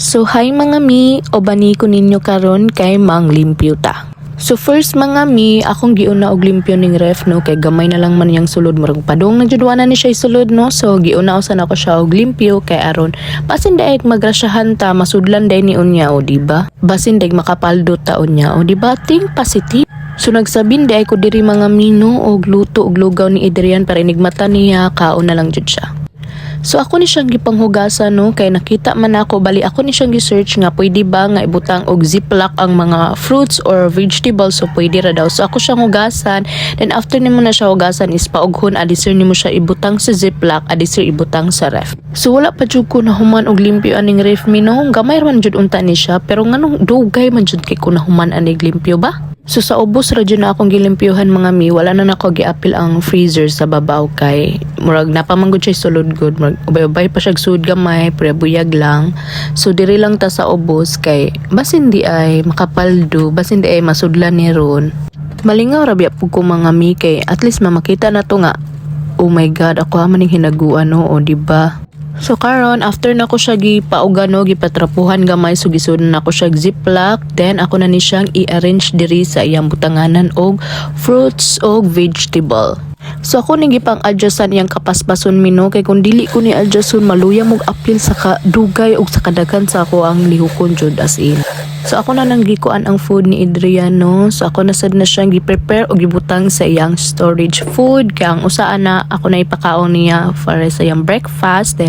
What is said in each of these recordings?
So hi mga mi, obani ko ninyo karon kay manglimpyo ta. So first mga mi, akong giuna og limpyo ning ref no kay gamay na lang man yang sulod murag padong nagjudwana ni siya sulod no. So giuna usan ako siya og limpyo kay aron basin daig magrasyahan ta masudlan day ni unya o diba? Basin daig makapaldo ta unya o diba? Think positive. So nagsabin day ko diri mga mino og luto og lugaw ni Adrian para inigmata niya kaon na lang jud siya. So ako ni siyang gipanghugasan no kay nakita man ako bali ako ni siyang gi-search nga pwede ba nga ibutang og ziplock ang mga fruits or vegetables so pwede ra daw. So ako siyang hugasan then after nimo na siya hugasan is paughon adisir nimo siya ibutang sa ziplock adisir ibutang sa ref. So wala pa jud ko nahuman og limpyo aning ref mi no gamay man jud unta ni siya pero nganong dugay man jud kay ko nahuman aning limpyo ba. So sa ubos ra dyan na akong gilimpyuhan mga mi, wala na nako giapil ang freezer sa babaw kay murag napamanggod siya sulod good, murag ubay-ubay pa siya sud gamay, pero buyag lang. So diri lang ta sa ubos kay basin di ay makapaldo, basin di ay masudlan ni ron. Malingaw ra biya pug ko mga mi kay at least mamakita na to nga. Oh my god, ako man ning hinaguan no, o di ba? So karon after nako siya gipaugan no gipatrapuhan gamay so gisudan nako siya ziplock then ako na ni siyang i-arrange diri sa iyang butanganan og fruits og vegetable. So ako ning gipang adjustan iyang kapaspason mino kay kung dili ko ni adjuston maluya mog apil sa kadugay og sa kadaghan sa ako ang lihukon jud as in. So ako na nang gikuan ang food ni Adrian no. So ako na sad na siyang gi-prepare o gibutang sa iyang storage food. Kaya ang usa na ako na ipakaon niya para sa iyang breakfast. Then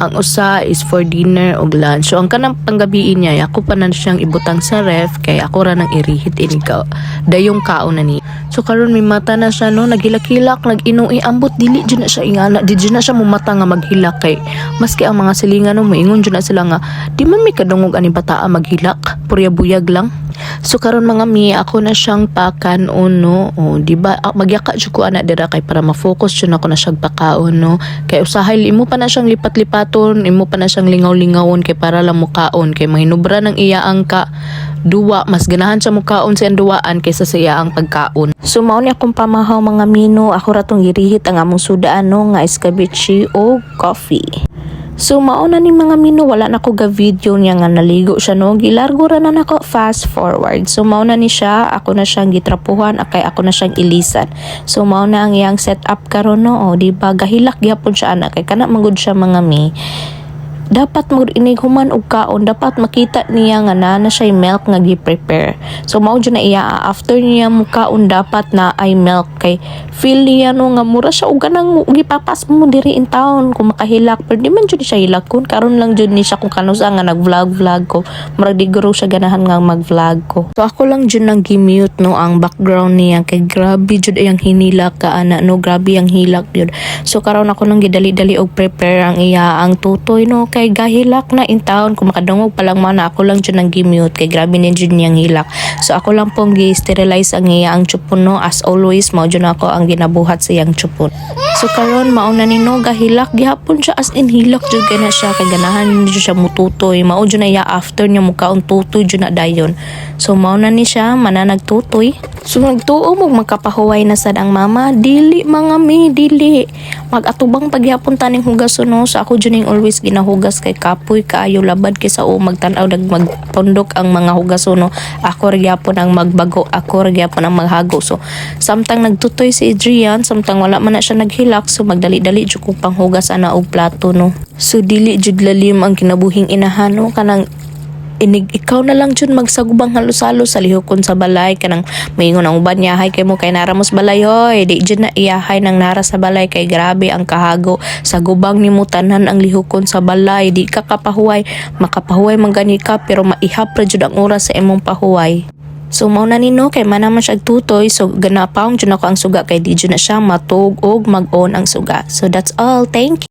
ang usa is for dinner o lunch. So ang kanang panggabiin niya, ako pa na siyang ibutang sa ref. Kaya ako ra nang irihit inigaw. Dayong kaon na ni. So karon may mata na siya no. Naghilak-hilak, nag-inuwi ambot dili dyan na siya ingana. Di dyan na siya mumata nga maghilak kay. Maski ang mga silingan no, maingon dyan na sila nga. Di man may kadungog aning bataa maghilak. Buyag lang. So karon mga mi ako na siyang pakan no. O di ba magyaka jud ko ana dira kay para ma-focus jud ako na siyang pakaon no. Kay usahay imo pa na siyang lipat-lipaton, imo pa na siyang lingaw-lingawon kay para lang mukaon kay mahinubra ng iyaang ka duwa mas ganahan sa mukaon sa duwaan kaysa sa iyaang pagkaon. So mao ni akong pamahaw mga mino ako ra tong girihit ang among sudaan no nga escabeche o coffee. So mauna ni mga mino wala na ko ga video niya nga naligo siya no gilargo ra na nako fast forward. So mauna ni siya ako na siyang gitrapuhan akay ako na siyang ilisan. So mauna ang iyang setup karon no o di ba gahilak gyapon siya ana kay kana magud siya mga mi. Dapat mo inighuman og kaon dapat makita niya nga na siya milk nga gi-prepare. So mao jud na iya after niya mo kaon dapat na ay milk kay feel niya no nga mura siya og ganang gipapas mo diri in town kung makahilak pero di man jud siya hilakon karon lang jud ni siya kung kanusa nga nag-vlog ko murag di guro siya ganahan nga mag-vlog ko. So ako lang jud nang gi-mute no ang background niya kay grabe jud ang hinilak ka ana no grabe ang hilak jud. So karon ako nang gidali-dali og prepare ang iya ang tutoy no kay gahilak na in town kung makadungog pa lang man ako lang dyan nang gimute kay grabe ni dyan niyang hilak. So ako lang pong gi-sterilize ang iya ang chupon no as always mao dyan ako ang ginabuhat sa iyang chupon. So karon mauna ni no gahilak gihapon siya as in hilak jud kay na siya kay ganahan ni siya mututoy mao dyan na iya after niya mukaon tutoy dyan na dayon. So mauna ni siya mananagtutoy. So nagtuo mo magkapahuway na sad ang mama dili mga mi dili magatubang paghihapon taning hugason no. So ako dyan always ginahugas kay kapoy kaayo labad kay sa magtan-aw magpundok ang mga hugason no. Ako ra gyapon ang magbago ako ra gyapon ang maghago. So samtang nagtutoy si Adrian samtang wala man na siya naghilak so magdali-dali jud kong panghugas ana og plato no. So dili jud lalim ang kinabuhing inahan no kanang ikaw na lang jud magsagubang halos-halos sa lihokon sa balay kanang maingon ang uban yahay kay mo kay naramos balay hoy di jud na iyahay nang nara sa balay kay grabe ang kahago sa gubang nimo tanan ang lihokon sa balay di ka kapahuway makapahuway man gani ka pero maihap ra jud ang oras sa imong pahuway. So mao na nino kay man naman siya tutoy so ganapaong jud ako ang suga kay di jud na siya matug og mag-on ang suga. So that's all, thank you.